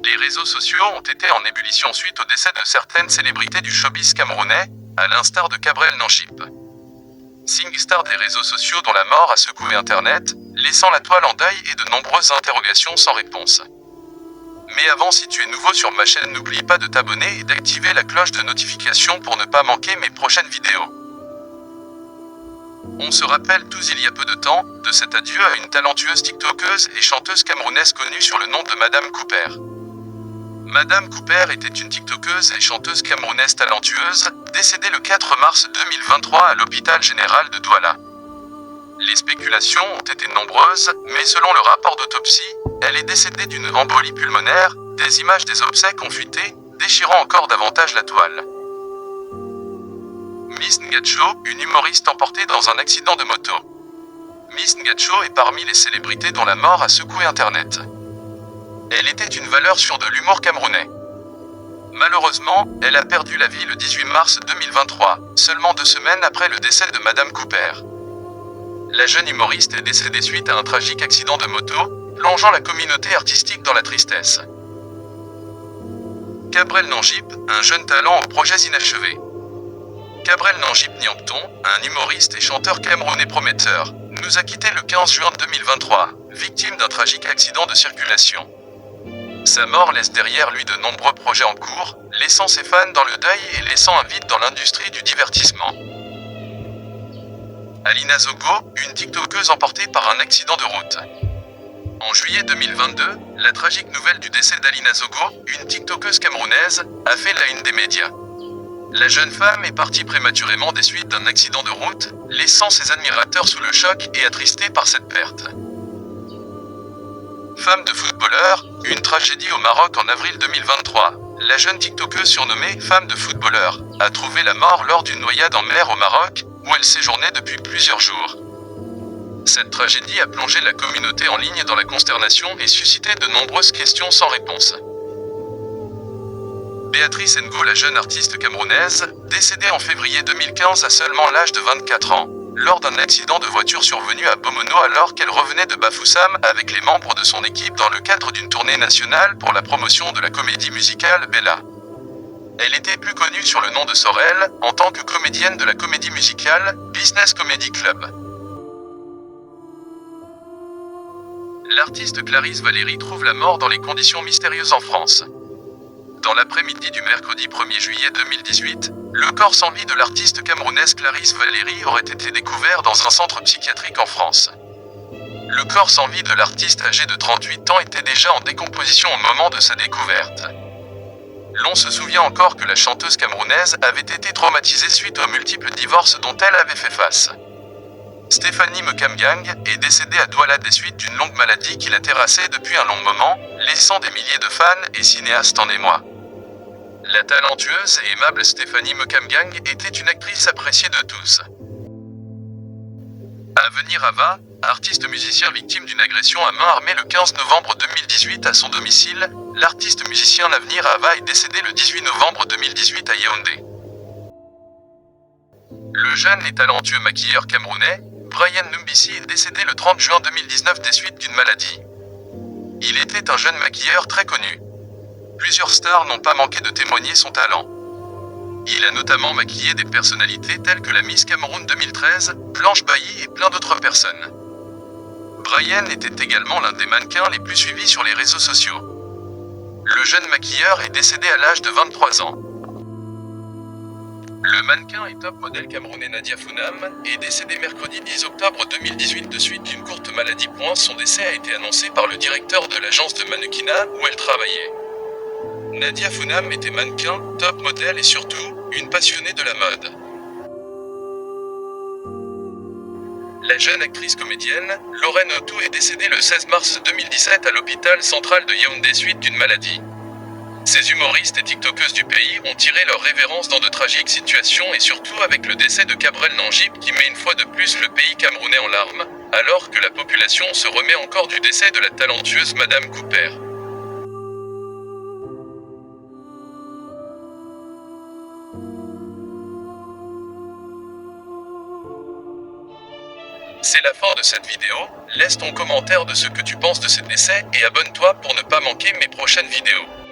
Les réseaux sociaux ont été en ébullition suite au décès de certaines célébrités du showbiz camerounais, à l'instar de Cabrel Nanchip. SingStar des réseaux sociaux dont la mort a secoué Internet, laissant la toile en deuil et de nombreuses interrogations sans réponse. Mais avant, si tu es nouveau sur ma chaîne, n'oublie pas de t'abonner et d'activer la cloche de notification pour ne pas manquer mes prochaines vidéos. On se rappelle tous il y a peu de temps, de cet adieu à une talentueuse tiktokeuse et chanteuse camerounaise connue sur le nom de Madame Cooper. Madame Cooper était une tiktokeuse et chanteuse camerounaise talentueuse, décédée le 4 mars 2023 à l'hôpital général de Douala. Les spéculations ont été nombreuses, mais selon le rapport d'autopsie, elle est décédée d'une embolie pulmonaire. Des images des obsèques ont fuité, déchirant encore davantage la toile. Miss Ngacho, une humoriste emportée dans un accident de moto. Miss Ngacho est parmi les célébrités dont la mort a secoué Internet. Elle était une valeur sûre de l'humour camerounais. Malheureusement, elle a perdu la vie le 18 mars 2023, seulement 2 semaines après le décès de Madame Cooper. La jeune humoriste est décédée suite à un tragique accident de moto, plongeant la communauté artistique dans la tristesse. Cabrel Nanchip, un jeune talent aux projets inachevés. Cabrel Nanchip Nyangton, un humoriste et chanteur camerounais prometteur, nous a quittés le 15 juin 2023, victime d'un tragique accident de circulation. Sa mort laisse derrière lui de nombreux projets en cours, laissant ses fans dans le deuil et laissant un vide dans l'industrie du divertissement. Alina Zogo, une tiktokeuse emportée par un accident de route. En juillet 2022, la tragique nouvelle du décès d'Alina Zogo, une tiktokeuse camerounaise, a fait la une des médias. La jeune femme est partie prématurément des suites d'un accident de route, laissant ses admirateurs sous le choc et attristés par cette perte. Femme de footballeur, une tragédie au Maroc en avril 2023. La jeune tiktokeuse surnommée « Femme de footballeur » a trouvé la mort lors d'une noyade en mer au Maroc, où elle séjournait depuis plusieurs jours. Cette tragédie a plongé la communauté en ligne dans la consternation et suscité de nombreuses questions sans réponse. Béatrice Ngo, la jeune artiste camerounaise, décédée en février 2015 à seulement l'âge de 24 ans, lors d'un accident de voiture survenu à Bomono alors qu'elle revenait de Bafoussam avec les membres de son équipe dans le cadre d'une tournée nationale pour la promotion de la comédie musicale Bella. Elle était plus connue sur le nom de Sorel, en tant que comédienne de la comédie musicale Business Comedy Club. L'artiste Clarisse Valérie trouve la mort dans les conditions mystérieuses en France. Dans l'après-midi du mercredi 1er juillet 2018, le corps sans vie de l'artiste camerounaise Clarisse Valérie aurait été découvert dans un centre psychiatrique en France. Le corps sans vie de l'artiste âgé de 38 ans était déjà en décomposition au moment de sa découverte. L'on se souvient encore que la chanteuse camerounaise avait été traumatisée suite aux multiples divorces dont elle avait fait face. Stéphanie Mekamgang est décédée à Douala des suites d'une longue maladie qui l'a terrassée depuis un long moment, laissant des milliers de fans et cinéastes en émoi. La talentueuse et aimable Stéphanie Mekamgang était une actrice appréciée de tous. Avenir Ava, artiste musicien victime d'une agression à main armée le 15 novembre 2018 à son domicile, l'artiste musicien Avenir Ava est décédé le 18 novembre 2018 à Yaoundé. Le jeune et talentueux maquilleur camerounais, Brian Numbisi est décédé le 30 juin 2019 des suites d'une maladie. Il était un jeune maquilleur très connu. Plusieurs stars n'ont pas manqué de témoigner son talent. Il a notamment maquillé des personnalités telles que la Miss Cameroun 2013, Blanche Bailly et plein d'autres personnes. Brian était également l'un des mannequins les plus suivis sur les réseaux sociaux. Le jeune maquilleur est décédé à l'âge de 23 ans. Le mannequin et top modèle camerounais Nadia Founam est décédé mercredi 10 octobre 2018 de suite d'une courte maladie. Son décès a été annoncé par le directeur de l'agence de mannequinat où elle travaillait. Nadia Founam était mannequin, top modèle et surtout, une passionnée de la mode. La jeune actrice comédienne, Lorraine Otou est décédée le 16 mars 2017 à l'hôpital central de Yaoundé suite d'une maladie. Ces humoristes et tiktokeuses du pays ont tiré leur révérence dans de tragiques situations et surtout avec le décès de Cabrel Nanchip qui met une fois de plus le pays camerounais en larmes, alors que la population se remet encore du décès de la talentueuse Madame Cooper. C'est la fin de cette vidéo, Laisse ton commentaire de ce que tu penses de ce décès et abonne-toi pour ne pas manquer mes prochaines vidéos.